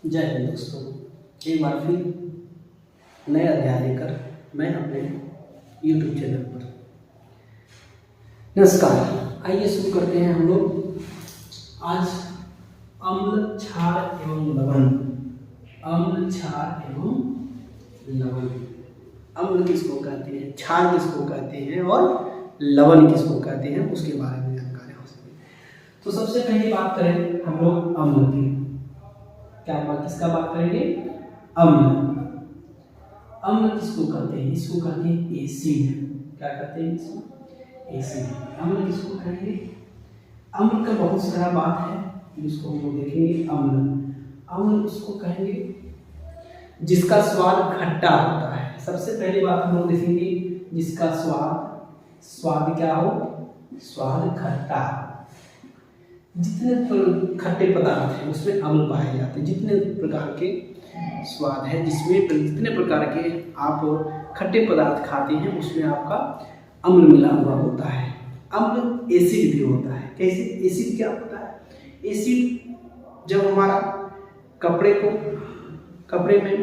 जय हिंद दोस्तों, एक बार फिर नए अध्याय लेकर मैं अपने YouTube चैनल पर। नमस्कार, आइए शुरू करते हैं हम लोग आज अम्ल, क्षार एवं लवण। अम्ल, क्षार एवं लवण। अम्ल किसको कहते हैं, क्षार किसको कहते हैं और लवण किसको कहते हैं, उसके बारे में जानकारी हो सके। तो सबसे पहले बात करें हम लोग अम्ल की। किसका बात करेंगे? अम्ल। अम्ल किसको कहते हैं? इसको कहते हैं एसिड। क्या कहते हैं इसको? एसिड। अम्ल किसको कहेंगे? अम्ल का बहुत सारा बात है जिसको हम लोग देखेंगे। अम्ल उसको कहेंगे जिसका स्वाद खट्टा होता है। सबसे पहली बात हम लोग देखेंगे जिसका स्वाद क्या हो? स्वाद खट्टा। जितने खट्टे पदार्थ हैं उसमें अम्ल पाए जाते हैं। जितने प्रकार के स्वाद है, जिसमें जितने प्रकार के आप खट्टे पदार्थ खाते हैं उसमें आपका अम्ल मिला हुआ होता है। अम्ल एसिड भी होता है। कैसे? एसिड क्या होता है? एसिड जब हमारा कपड़े में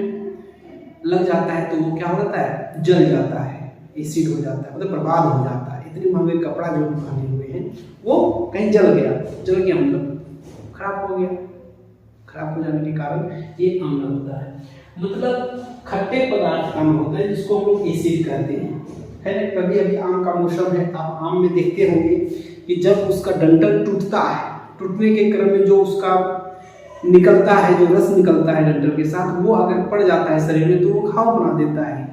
लग जाता है तो वो क्या हो जाता है? जल जाता है, एसिड हो जाता है, मतलब बर्बाद हो जाता है। इतने महंगे कपड़ा जो पहने हुए हैं वो कहीं जल गया मतलब खराब हो गया। खराब हो जाने के कारण ये अम्ल होता है। मतलब खट्टे पदार्थ का अम्ल होता है जिसको हम लोग एसिड कहते हैं, है ना। कभी अभी आम का मौसम है, आप आम में देखते होंगे कि जब उसका डंठल टूटता है, टूटने के क्रम में जो उसका निकलता है, जो रस निकलता है डंठल के साथ, वो अगर पड़ जाता है शरीर में तो वो घाव बना देता है।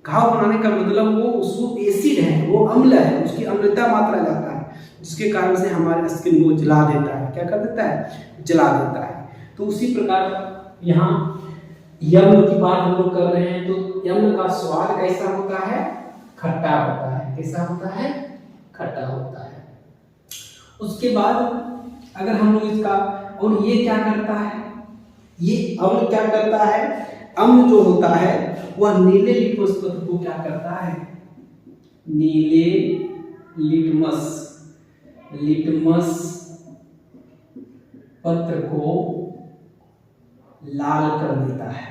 घाव बनाने का मतलब वो एसिड है, वो अम्ल है, उसकी अम्लता मात्रा जाता है, जिसके कारण से हमारे स्किन को जला देता है। क्या कर देता है? जला देता है। तो उसी प्रकार यहाँ यम्ल की बात हम लोग कर रहे हैं। तो यम्ल का स्वाद कैसा होता है? खट्टा होता है। कैसा होता है? खट्टा होता है। उसके बाद अगर हम लोग इसका, और ये क्या करता है? ये अम्ल क्या करता है? अम्ल जो होता है वह नीले लिटमस पत्र को क्या करता है? नीले लिटमस पत्र को लाल कर देता है।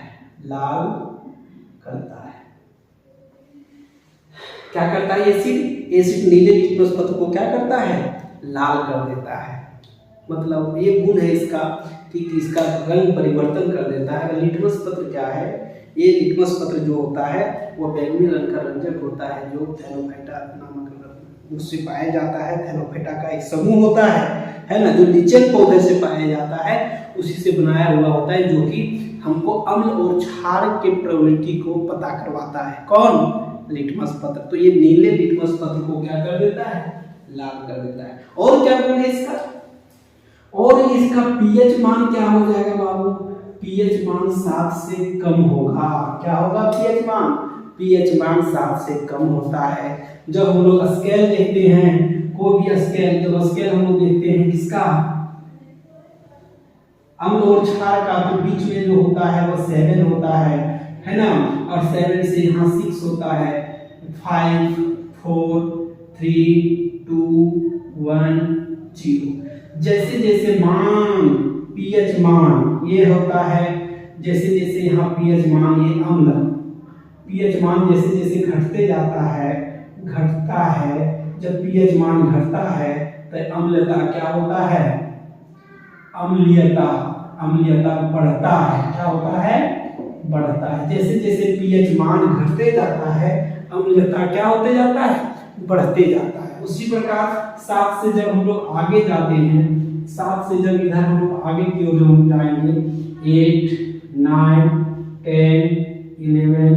लाल करता है। क्या करता है एसिड नीले लिटमस पत्र को क्या करता है? लाल कर देता है। मतलब ये गुण है इसका कि इसका रंग परिवर्तन कर देता है। लिटमस पत्र क्या है? ये लिटमस पत्र जो होता है वो बैंगनी रंग का रंजक होता है, जो थैलोफाइटा नामक उससे पाया जाता है। थैलोफाइटा का एक समूह होता है ना, जो लीचेन पौधे से पाया जाता है, उसी से बनाया हुआ होता है, जो कि हमको अम्ल और क्षार के प्रवृत्ति को पता करवाता है। कौन? लिटमस पत्र। तो ये नीले लिटमस पत्र को क्या कर देता है? लाल कर देता है। और क्या बोले इसका? और इसका पीएच मान क्या हो जाएगा बाबू? पीएच मान 7 से कम होगा। क्या होगा? पीएच मान 7 से कम होता है। जब हम लोग स्केल देखते हैं, कोई भी स्केल, जब स्केल हम लोग देखते हैं किसका? अम्ल और क्षार का, तो बीच में जो होता है वो 7 होता है ना। और 7 से यहाँ 6 होता है। 5 4 3 2 1 0। जैसे जैसे मान पीएच मान ये होता है, जैसे जैसे यहाँ पीएच मान, ये अम्ल पीएच मान जैसे जैसे घटता है। जब पीएच मान घटता है तो अम्लता क्या होता है? अम्लीयता बढ़ता है। क्या होता है? बढ़ता है। जैसे जैसे पीएच मान घटते जाता है, अम्लता क्या होते जाता है? बढ़ते जाता है। उसी प्रकार 7 से जब हम लोग आगे जाते हैं, 7 से जब इधर हम लोग आगे की ओर हम जाएंगे, 8 9 10 11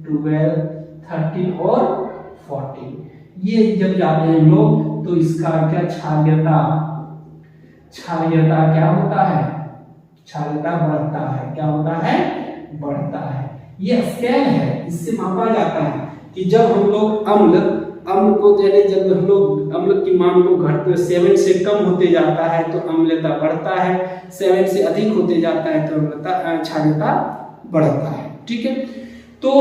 12 13 और 14, ये जब जाते हैं हम लोग तो इसका क्या? क्षारीयता क्या होता है? क्षारीयता बढ़ता है। क्या होता है? बढ़ता है। ये स्केल है, इससे मापा जाता है कि जब हम लोग अम्ल को जब हम लोग अम्ल की मान को घटते 7 से कम होते जाता है तो अम्लता बढ़ता है, 7 से अधिक होते जाता है तो क्षारीयता बढ़ता है। ठीक है। तो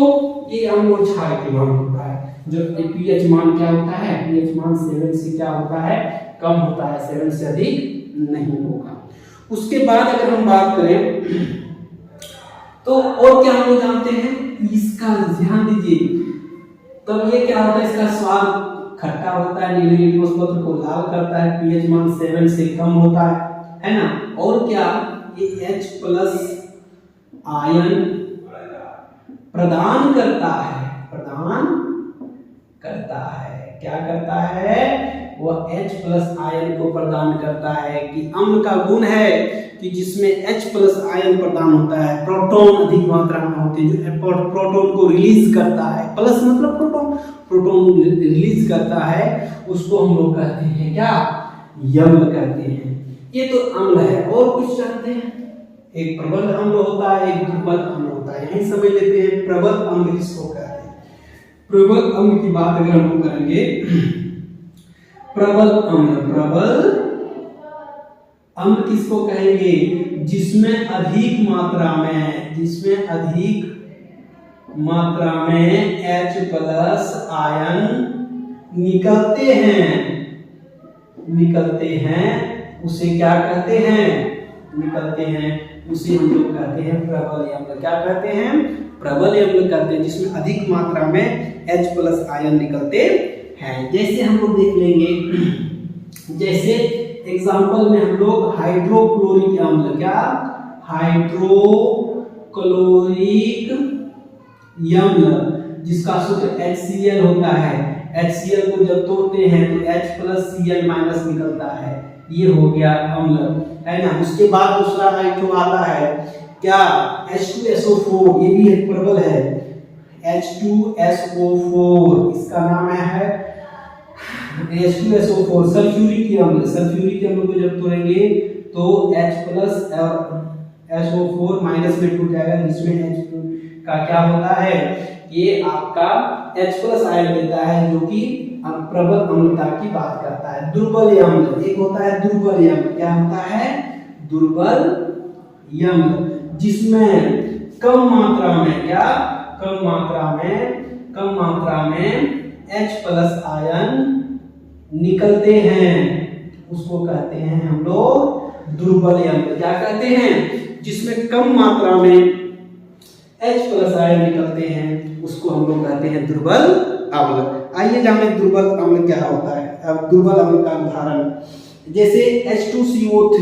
ये अम्ल और क्षार के मान होता है। जब पीएच मान क्या होता है? पीएच मान 7 से क्या होता है? कम होता है, 7 से अधिक नहीं होगा। उसके बाद अगर हम बात करें तो और क्या हम लोग जानते हैं, इसका ध्यान दीजिए, तब ये क्या होता है, इसका स्वाद खट्टा होता है, नीले लिटमस पत्र को लाल करता है, पीएच मान 7 से कम होता है ना। और क्या, ये H+ आयन प्रदान करता है, क्या करता है, वह H+ आयन को प्रदान करता है। कि अम्ल का गुण है कि जिसमें H+ आयन प्रदान होता है, प्रोटॉन अधिक मात्रा में होते हैं, जो प्रोटॉन को रिलीज करता है, प्लस मतलब प्रोटॉन रिलीज करता है, उसको हम लोग कहते हैं क्या, यम्ल कहते हैं। ये तो अम्ल है। और कुछ जानते हैं, एक प्रबल अम्ल होता है, एक दुर्बल अम्ल होता है। यही समझ लेते हैं प्रबल अम्ल किसको कहते हैं। प्रबल अम्ल की बात अगर हम करेंगे, प्रबल अम्ल किसको कहेंगे, जिसमें अधिक मात्रा में H+ आयन निकलते हैं, उसे क्या कहते हैं, उसे हम लोग कहते हैं प्रबल अम्ल। क्या कहते हैं, प्रबल अम्ल कहते हैं, जिसमें अधिक मात्रा में H+ आयन निकलते हैं। जैसे हम लोग देख लेंगे, जैसे एग्जांपल में हम लोग हाइड्रोक्लोरिक अम्ल, क्या, हाइड्रोक्लोरिक अम्ल, जिसका सूत्र HCl होता है। HCl को जब तोड़ते हैं तो H+Cl- निकलता है, ये हो गया अम्ल, है ना। उसके बाद दूसरा हाइड्रो आता है, क्या, H2SO4, ये भी एक प्रबल है, H2SO4, इसका नाम है H2SO4। सल्फ्यूरिक अम्ल को जब तोड़ेंगे तो H+SO4- में टूट जाएगा, जिसमें H2 का क्या होता है, ये आपका H+ आयन देता है, जो कि प्रबल अम्लता की बात करता है। दुर्बल अम्ल, एक होता है दुर्बल अम्ल, क्या होता है, दुर्बल अम्ल, जिसमें कम मात्रा में H+ आयन निकलते हैं, उसको कहते हैं हम लोग दुर्बल अम्ल। क्या कहते हैं, जिसमें कम मात्रा में H+ आयन निकलते हैं, उसको हम लोग कहते हैं दुर्बल अम्ल। आइए जाने दुर्बल अम्ल क्या होता है। अब दुर्बल अम्ल का उदाहरण, जैसे H2CO3,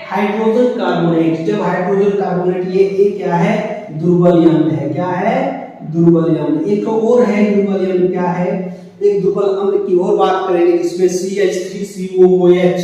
हाइड्रोजन कार्बोनेट, जब हाइड्रोजन कार्बोनेट, ये क्या है, दुर्बल अम्ल है। क्या है, दुर्बल अम्ल। एक तो और है दुर्बल अम्ल, क्या है, एक दुर्बल अम्ल की और बात करेंगे, जिसमें CH3COOH